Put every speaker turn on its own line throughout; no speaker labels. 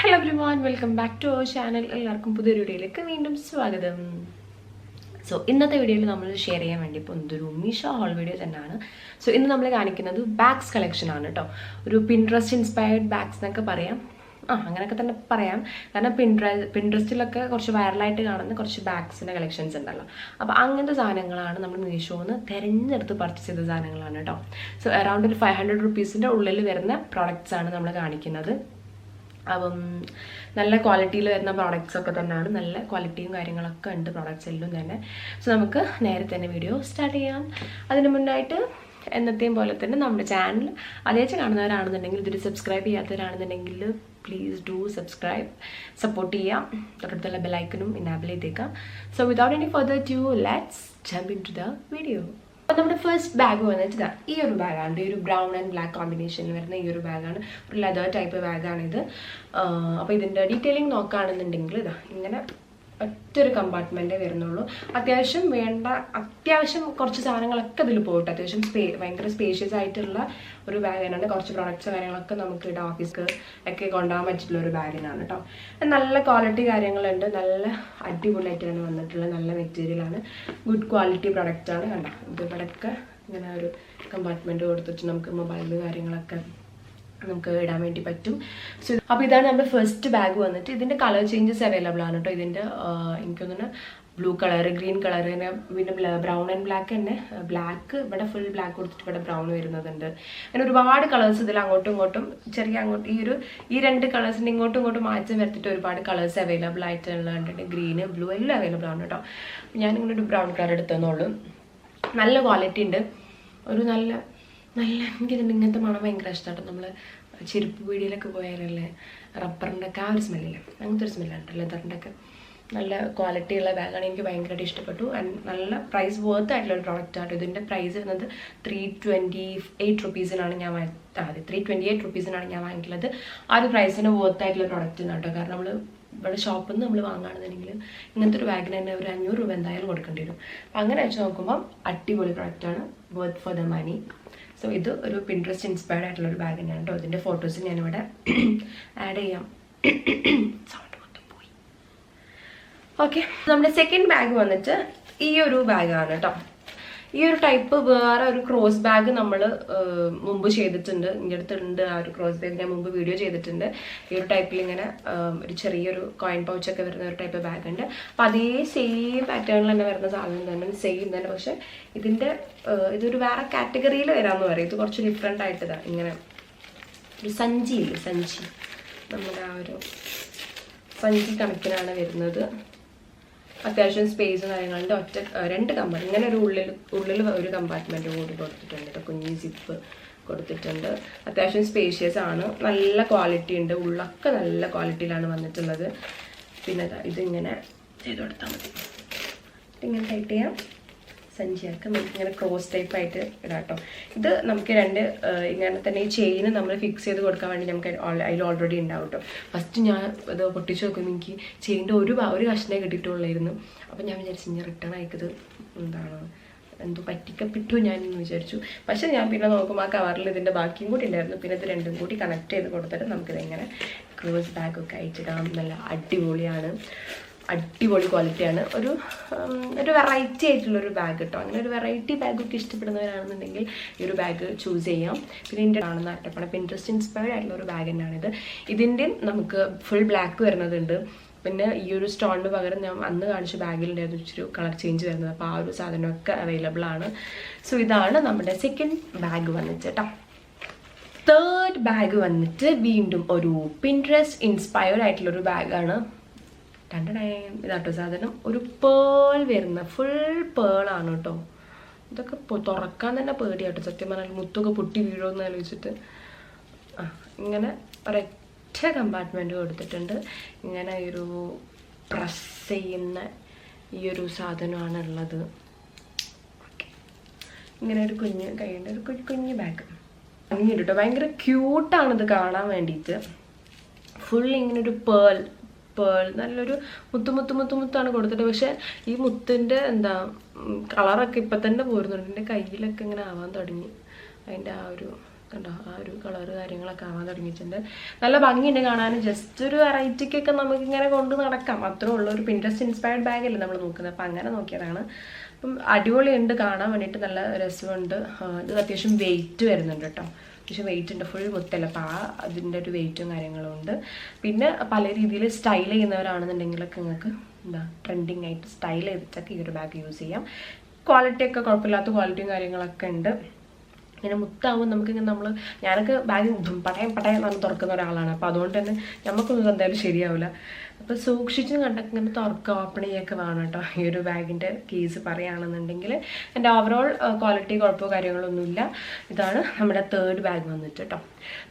Hello everyone, welcome back to our channel. എല്ലാവർക്കും പുതിയൊരു വീഡിയോയിലേക്ക് വീണ്ടും സ്വാഗതം. സോ ഇന്നത്തെ വീഡിയോയിൽ നമ്മൾ ഷെയർ ചെയ്യാൻ വേണ്ടി ഇപ്പോൾ എന്തൊരു മീഷോ ഹോൾ വീഡിയോ തന്നെയാണ്. സോ ഇന്ന് നമ്മൾ കാണിക്കുന്നത് ബാഗ്സ് കളക്ഷൻ ആണ് കേട്ടോ. ഒരു പിൻട്രസ്റ്റ് ഇൻസ്പയർഡ് ബാഗ്സ് എന്നൊക്കെ പറയാം. അങ്ങനെയൊക്കെ തന്നെ പറയാം. കാരണം പിൻട്രസ്റ്റിലൊക്കെ കുറച്ച് വൈറലായിട്ട് കാണുന്ന കുറച്ച് ബാഗ്സിൻ്റെ കളക്ഷൻസ് ഉണ്ടല്ലോ. അപ്പോൾ അങ്ങനത്തെ സാധനങ്ങളാണ് നമ്മൾ മീഷോന്ന് തിരഞ്ഞെടുത്ത് പർച്ചേസ് ചെയ്ത സാധനങ്ങളാണ് കേട്ടോ. സോ അറൗണ്ട് ഒരു 500 റുപ്പീസിൻ്റെ ഉള്ളിൽ വരുന്ന പ്രോഡക്റ്റ്സ് ആണ് നമ്മൾ കാണിക്കുന്നത്. അപ്പം നല്ല ക്വാളിറ്റിയിൽ വരുന്ന പ്രോഡക്റ്റ്സ് ഒക്കെ തന്നെയാണ്. നല്ല ക്വാളിറ്റിയും കാര്യങ്ങളൊക്കെ ഉണ്ട് പ്രോഡക്റ്റ്സ് എല്ലാം തന്നെ. സോ നമുക്ക് നേരെ തന്നെ വീഡിയോ സ്റ്റാർട്ട് ചെയ്യാം. അതിന് മുന്നായിട്ട് എന്നത്തെയും പോലെ തന്നെ നമ്മുടെ ചാനൽ അതേച്ച് കാണുന്നവരാണെന്നുണ്ടെങ്കിൽ ഇതിൽ സബ്സ്ക്രൈബ് ചെയ്യാത്തവരാണെന്നുണ്ടെങ്കിൽ പ്ലീസ് ഡു സബ്സ്ക്രൈബ്, സപ്പോർട്ട് ചെയ്യാം. തൊട്ടടുത്തുള്ള ബെലൈക്കനും ഇനാബിൾ ചെയ്തേക്കാം. So without any further due let's jump in to the video. അപ്പോൾ നമ്മുടെ ഫസ്റ്റ് ബാഗ് വന്നിട്ട് ഈ ഒരു ബാഗാണ്. ഈ ഒരു ബ്രൗൺ ആൻഡ് ബ്ലാക്ക് കോമ്പിനേഷനിൽ വരുന്ന ഈ ഒരു ബാഗാണ്. ഒരു ലെതർ ടൈപ്പ് ബാഗാണിത്. അപ്പോൾ ഇതിൻ്റെ ഡീറ്റെയിലിംഗ് നോക്കുകയാണെന്നുണ്ടെങ്കിൽ ഇതാ ഇങ്ങനെ ഒറ്റൊരു കമ്പാർട്ട്മെൻറ്റേ വരുന്നുള്ളൂ. അത്യാവശ്യം കുറച്ച് സാധനങ്ങളൊക്കെ ഇതിൽ പോയിട്ട് അത്യാവശ്യം ഭയങ്കര സ്പേഷ്യസ് ആയിട്ടുള്ള ഒരു ബാഗിനാണ്. കുറച്ച് പ്രൊഡക്ട്സ് കാര്യങ്ങളൊക്കെ നമുക്ക് ഇവിടെ ഓഫീസിൽ ഒക്കെ കൊണ്ടുപോകാൻ പറ്റിയിട്ടുള്ള ഒരു ബാഗിനാണ് കേട്ടോ. നല്ല ക്വാളിറ്റി കാര്യങ്ങളുണ്ട്. നല്ല അടിപൊളിയായിട്ടാണ് വന്നിട്ടുള്ളത്. നല്ല മെറ്റീരിയലാണ്. ഗുഡ് ക്വാളിറ്റി പ്രൊഡക്റ്റാണ്. കണ്ടോ ഇത് ഇവിടെയൊക്കെ ഇങ്ങനെ ഒരു കമ്പാർട്ട്മെൻറ്റ് കൊടുത്തിട്ട് നമുക്ക് മൊബൈൽ കാര്യങ്ങളൊക്കെ നമുക്ക് ഇടാൻ വേണ്ടി പറ്റും. സോ അപ്പോൾ ഇതാണ് നമ്മുടെ ഫസ്റ്റ് ബാഗ് വന്നിട്ട്. ഇതിൻ്റെ കളർ ചേഞ്ചസ് അവൈലബിൾ ആണ് കേട്ടോ. ഇതിൻ്റെ എനിക്കൊന്ന് ബ്ലൂ കളർ, ഗ്രീൻ കളർ, പിന്നെ ബ്രൗൺ ആൻഡ് ബ്ലാക്ക് തന്നെ. ബ്ലാക്ക് ഇവിടെ ഫുൾ ബ്ലാക്ക് കൊടുത്തിട്ട് ഇവിടെ ബ്രൗൺ വരുന്നതുണ്ട്. അങ്ങനെ ഒരുപാട് കളേഴ്സ് ഇതിൽ അങ്ങോട്ടും ഇങ്ങോട്ടും ഈ രണ്ട് കളേഴ്സിൻ്റെ ഇങ്ങോട്ടും ഇങ്ങോട്ടും മാറ്റം വരുത്തിയിട്ട് ഒരുപാട് കളേഴ്സ് അവൈലബിൾ ആയിട്ടുള്ള കണ്ടിട്ട് ഗ്രീന് ബ്ലൂ എല്ലാം അവൈലബിൾ ആണ് കേട്ടോ. ഞാനിങ്ങനെ ഒരു ബ്രൗൺ കളർ എടുത്തെന്നുള്ളൂ. നല്ല ക്വാളിറ്റി ഉണ്ട്. ഒരു നല്ല എനിക്കിതിൻ്റെ ഇങ്ങനത്തെ മണം ഭയങ്കര ഇഷ്ടമാട്ടോ. നമ്മൾ ചെരുപ്പ് പീടിയിലൊക്കെ പോയാലല്ലേ റബ്ബറിൻ്റെ ഒക്കെ ആ ഒരു സ്മെല്ലില്ല, അങ്ങനത്തെ ഒരു സ്മെല്ലാണ് കേട്ടോ. ലെതറിൻ്റെ ഒക്കെ നല്ല ക്വാളിറ്റി ഉള്ള ബാഗാണ്. എനിക്ക് ഭയങ്കരമായിട്ട് ഇഷ്ടപ്പെട്ടു. ആൻഡ് നല്ല പ്രൈസ് വർത്ത് ആയിട്ടുള്ള ഒരു പ്രോഡക്റ്റ് ആട്ടോ. ഇതിൻ്റെ പ്രൈസ് വരുന്നത് 328 റുപ്പീസിനാണ് ഞാൻ 328 റുപ്പീസിനാണ് ഞാൻ വാങ്ങിയിട്ടുള്ളത്. ആ ഒരു പ്രൈസിന് വർത്ത് ആയിട്ടുള്ള പ്രോഡക്റ്റ് ആണ് കേട്ടോ. കാരണം നമ്മൾ ഇവിടെ ഷോപ്പിൽ നിന്ന് നമ്മൾ വാങ്ങുകയാണെന്നുണ്ടെങ്കിൽ ഇങ്ങനത്തെ ഒരു ബാഗിന് തന്നെ ഒരു 500 രൂപ എന്തായാലും കൊടുക്കേണ്ടി വരും. അങ്ങനെ വെച്ച് നോക്കുമ്പോൾ അടിപൊളി പ്രോഡക്റ്റാണ്, worth for the money. So ഇത് ഒരു പിൻട്രസ്റ്റ് ഇൻസ്പയർഡ് ആയിട്ടുള്ള ഒരു ബാഗ് തന്നെയാണ് കേട്ടോ. ഇതിൻ്റെ ഫോട്ടോസ് ഞാനിവിടെ ആഡ് ചെയ്യാം. സൗണ്ട് മൊത്തം പോയി. ഓക്കെ, നമ്മുടെ സെക്കൻഡ് ബാഗ് വന്നിട്ട് ഈ ഒരു ബാഗാണ് കേട്ടോ. ഈ ഒരു ടൈപ്പ് വേറെ ഒരു ക്രോസ് ബാഗ് നമ്മൾ മുമ്പ് ചെയ്തിട്ടുണ്ട്. എൻ്റെ അടുത്തുണ്ട് ആ ഒരു ക്രോസ് ബാഗ്. ഞാൻ മുമ്പ് വീഡിയോ ചെയ്തിട്ടുണ്ട്. ഈ ഒരു ടൈപ്പിൽ ഇങ്ങനെ ഒരു ചെറിയൊരു കോയിൻ പൗച്ചൊക്കെ വരുന്ന ഒരു ടൈപ്പ് ബാഗ് ഉണ്ട്. അപ്പോൾ അതേ സെയിം പാറ്റേണിൽ തന്നെ വരുന്ന സാധനം തന്നെ, സെയിം തന്നെ. പക്ഷേ ഇതൊരു വേറെ കാറ്റഗറിയിൽ വരാമെന്ന് പറയും. ഇത് കുറച്ച് ഡിഫറെൻ്റ് ആയിട്ടതാണ്. ഇങ്ങനെ ഒരു സഞ്ചി നമ്മുടെ ആ ഒരു സഞ്ചി കണക്കിനാണ് വരുന്നത്. അത്യാവശ്യം സ്പേസ് കാര്യങ്ങളുണ്ട്. രണ്ട് കമ്പാർട്ട്മെൻറ്റ് ഇങ്ങനെ ഒരു ഉള്ളിൽ ഒരു കമ്പാർട്ട്മെൻറ്റ് കൂടി കൊടുത്തിട്ടുണ്ട് കേട്ടോ. കുഞ്ഞി സിപ്പ് കൊടുത്തിട്ടുണ്ട്. അത്യാവശ്യം സ്പേഷ്യസ് ആണ്. നല്ല ക്വാളിറ്റി ഉണ്ട്. ഉള്ളൊക്കെ നല്ല ക്വാളിറ്റിയിലാണ് വന്നിട്ടുള്ളത്. പിന്നെ ഇതിങ്ങനെ ചെയ്ത് കൊടുത്താൽ മതി. ഇങ്ങനെ ടൈറ്റ് ചെയ്യാം. സഞ്ചിയാക്കാം. നമുക്ക് ഇങ്ങനെ ക്രോസ് ടൈപ്പ് ആയിട്ട് ഇടാം കേട്ടോ. ഇത് നമുക്ക് ഇങ്ങനെ തന്നെ ഈ ചെയിന് നമ്മൾ ഫിക്സ് ചെയ്ത് കൊടുക്കാൻ വേണ്ടി നമുക്ക് അതിൽ ഓൾറെഡി ഉണ്ടാവും കേട്ടോ. ഫസ്റ്റ് ഞാൻ ഇത് പൊട്ടിച്ച് നോക്കുമ്പോൾ എനിക്ക് ചെയിൻ്റെ ഒരു കഷ്ണേ കിട്ടിയിട്ടുള്ളായിരുന്നു. അപ്പോൾ ഞാൻ വിചാരിച്ചു ഇനി റിട്ടേൺ അയക്കത് എന്തോ പറ്റിക്കപ്പെട്ടു ഞാനെന്ന് വിചാരിച്ചു. പക്ഷേ ഞാൻ പിന്നെ നോക്കുമ്പോൾ ആ കവറിൽ ഇതിൻ്റെ ബാക്കിയും കൂടി ഉണ്ടായിരുന്നു. പിന്നെ ഇത് രണ്ടും കൂടി കണക്ട് ചെയ്ത് കൊടുത്തിട്ട് നമുക്കിതെങ്ങനെ ക്രോസ് ബാഗൊക്കെ അയച്ചിടാം. നല്ല അടിപൊളി ക്വാളിറ്റിയാണ്. ഒരു വെറൈറ്റി ആയിട്ടുള്ളൊരു ബാഗ് കേട്ടോ. അങ്ങനെ ഒരു വെറൈറ്റി ബാഗൊക്കെ ഇഷ്ടപ്പെടുന്നവരാണെന്നുണ്ടെങ്കിൽ ഈ ഒരു ബാഗ് ചൂസ് ചെയ്യാം. പിന്നെ ഇതിൻ്റെ കാണുന്ന അട്ടപ്പണ പിൻട്രസ്റ്റ് ഇൻസ്പയർഡ് ആയിട്ടുള്ള ഒരു ബാഗ് തന്നെയാണിത്. ഇതിൻ്റെ നമുക്ക് ഫുൾ ബ്ലാക്ക് വരുന്നതുണ്ട്. പിന്നെ ഈ ഒരു സ്റ്റോണിന് പകരം ഞാൻ അന്ന് കാണിച്ച ബാഗിലുണ്ടായിരുന്നു ഇച്ചിരി കളർ ചേഞ്ച് വരുന്നത്. അപ്പോൾ ആ ഒരു സാധനമൊക്കെ അവൈലബിൾ ആണ്. സോ ഇതാണ് നമ്മുടെ സെക്കൻഡ് ബാഗ് വന്നിട്ട് കേട്ടോ. തേർഡ് ബാഗ് വന്നിട്ട് വീണ്ടും ഒരു പിൻട്രസ്റ്റ് ഇൻസ്പയർഡ് ആയിട്ടുള്ളൊരു ബാഗാണ്. ഇതാട്ടോ സാധനം. ഒരു പേൾ വരുന്ന ഫുൾ പേളാണ് കേട്ടോ. ഇതൊക്കെ തുറക്കാൻ തന്നെ പേടിയാട്ടോ സത്യം പറഞ്ഞാൽ. മുത്തൊക്കെ പൊട്ടി വീഴുമെന്ന് ആലോചിച്ചിട്ട്. ഇങ്ങനെ ഒരൊറ്റ കമ്പാർട്ട്മെൻറ്റ് കൊടുത്തിട്ടുണ്ട്. ഇങ്ങനെ ഒരു പ്രസ് ചെയ്യുന്ന ഈ ഒരു സാധനമാണ് ഉള്ളത്. ഇങ്ങനെ ഒരു കുഞ്ഞ് കൈയുണ്ട്. ഒരു കുഞ്ഞ് ബാഗ് ഭംഗിയുണ്ട് കേട്ടോ. ഭയങ്കര ക്യൂട്ടാണിത് കാണാൻ വേണ്ടിയിട്ട്. ഫുൾ ഇങ്ങനെ ഒരു പേൾ നല്ലൊരു മുത്താണ് കൊടുത്തിട്ട്. പക്ഷെ ഈ മുത്തിൻ്റെ കളറൊക്കെ ഇപ്പം തന്നെ പോരുന്നുണ്ട്. എൻ്റെ കയ്യിലൊക്കെ ഇങ്ങനെ ആവാൻ തുടങ്ങി. അതിൻ്റെ ആ ഒരു കണ്ടോ ആ ഒരു കളറ് കാര്യങ്ങളൊക്കെ ആവാൻ തുടങ്ങിയിട്ടുണ്ട്. നല്ല ഭംഗിയുണ്ട് കാണാൻ. ജസ്റ്റ് ഒരു വെറൈറ്റിക്കൊക്കെ നമുക്കിങ്ങനെ കൊണ്ട് നടക്കാം, അത്രേ ഉള്ളൂ. ഒരു പിൻട്രസ്റ്റ് ഇൻസ്പയർഡ് ബാഗല്ലേ നമ്മൾ നോക്കുന്നത്, അപ്പം അങ്ങനെ നോക്കിയതാണ്. അപ്പം അടിപൊളിയുണ്ട് കാണാൻ വേണ്ടിയിട്ട്, നല്ല രസമുണ്ട്. ഇത് അത്യാവശ്യം വെയിറ്റ് വരുന്നുണ്ട് കേട്ടോ, അത്യാവശ്യം വെയിറ്റ് ഉണ്ട്, ഫുൾ മുത്തല്ല. അപ്പോൾ അതിൻ്റെ ഒരു വെയിറ്റും കാര്യങ്ങളും ഉണ്ട്. പിന്നെ പല രീതിയിൽ സ്റ്റൈൽ ചെയ്യുന്നവരാണെന്നുണ്ടെങ്കിലൊക്കെ നിങ്ങൾക്ക് എന്താ ട്രെൻഡിങ് ആയിട്ട് സ്റ്റൈൽ ചെയ്തിട്ടൊക്കെ ഈ ഒരു ബാഗ് യൂസ് ചെയ്യാം. ക്വാളിറ്റിയൊക്കെ കുഴപ്പമില്ലാത്ത ക്വാളിറ്റിയും കാര്യങ്ങളൊക്കെ ഉണ്ട്. ഇങ്ങനെ മുത്താവും നമുക്കിങ്ങനെ ഞാനൊക്കെ ബാഗ് പടയം പറഞ്ഞ് തുറക്കുന്ന ഒരാളാണ്. അപ്പോൾ അതുകൊണ്ട് തന്നെ നമുക്കൊന്നും എന്തായാലും ശരിയാവില്ല. അപ്പോൾ സൂക്ഷിച്ച് കണ്ടൊക്കെ ഇങ്ങനെ തുറക്കുക, ഓപ്പൺ ചെയ്യൊക്കെ വേണം കേട്ടോ. ഈ ഒരു ബാഗിൻ്റെ കേസ് പറയുകയാണെന്നുണ്ടെങ്കിൽ എൻ്റെ ഓവറോൾ ക്വാളിറ്റി കുഴപ്പമോ കാര്യങ്ങളൊന്നുമില്ല. ഇതാണ് നമ്മുടെ 3rd ബാഗ് വന്നിട്ട് കേട്ടോ.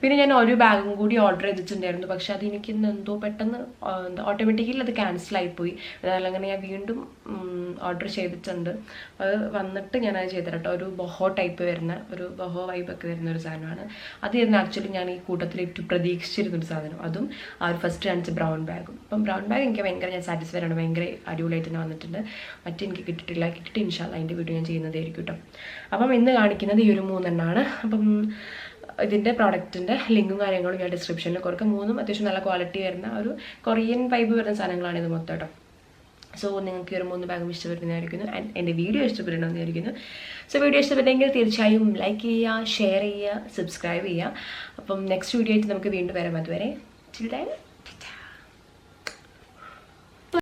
പിന്നെ ഞാൻ ഒരു ബാഗും കൂടി ഓർഡർ ചെയ്തിട്ടുണ്ടായിരുന്നു, പക്ഷെ അത് എനിക്ക് എന്തോ പെട്ടെന്ന് ഓട്ടോമാറ്റിക്കലി അത് ക്യാൻസലായിപ്പോയി. അതങ്ങനെ ഞാൻ വീണ്ടും ഓർഡർ ചെയ്തിട്ടുണ്ട്. അത് വന്നിട്ട് ഞാനത് ചെയ്തത് കേട്ടോ. ഒരു ബൊഹോ ടൈപ്പ് വരുന്ന, ഒരു ബൊഹോ വൈബൊക്കെ വരുന്ന ഒരു സാധനമാണ്. അതായിരുന്നു ആക്ച്വലി ഞാൻ ഈ കൂട്ടത്തിൽ ഏറ്റവും പ്രതീക്ഷിച്ചിരുന്നൊരു സാധനം. അതും ആ ഒരു ഫസ്റ്റ് കാണിച്ച ബ്രൗൺ ബാഗും. അപ്പം ബ്രൗൺ ബാഗ് എനിക്ക് ഭയങ്കര ഞാൻ സാറ്റിസ്ഫൈഡ് ആണ്, ഭയങ്കര അടിപൊളിയായിട്ട് തന്നെ വന്നിട്ടുണ്ട്. മറ്റെനിക്ക് കിട്ടിയിട്ട് ഇൻഷാല്ലാ അതിൻ്റെ വീഡിയോ ഞാൻ ചെയ്യുന്നതായിരിക്കും കേട്ടോ. അപ്പം ഇന്ന് കാണിക്കുന്നത് ഈ ഒരു 3 എണ്ണമാണ്. അപ്പം ഇതിൻ്റെ പ്രോഡക്റ്റിൻ്റെ ലിങ്കും കാര്യങ്ങളും ഞാൻ ഡിസ്ക്രിപ്ഷനിൽ കൊടുക്കാം. 3ഉം അത്യാവശ്യം നല്ല ക്വാളിറ്റി വരുന്ന ഒരു കൊറിയൻ വൈബ് വരുന്ന സാധനങ്ങളാണ് ഇത് മൊത്തം കേട്ടോ. സോ നിങ്ങൾക്ക് ഒരു 3 ബാഗും ഇഷ്ടപ്പെടുന്നതായിരിക്കുന്നു, ആൻഡ് എൻ്റെ വീഡിയോ ഇഷ്ടപ്പെടണമെന്നായിരിക്കുന്നു. സോ വീഡിയോ ഇഷ്ടപ്പെട്ടെങ്കിൽ തീർച്ചയായും ലൈക്ക് ചെയ്യുക, ഷെയർ ചെയ്യുക, സബ്സ്ക്രൈബ് ചെയ്യുക. അപ്പം നെക്സ്റ്റ് വീഡിയോ ആയിട്ട് നമുക്ക് വീണ്ടും വരാം. അതുവരെ ചിൽ ടൈം.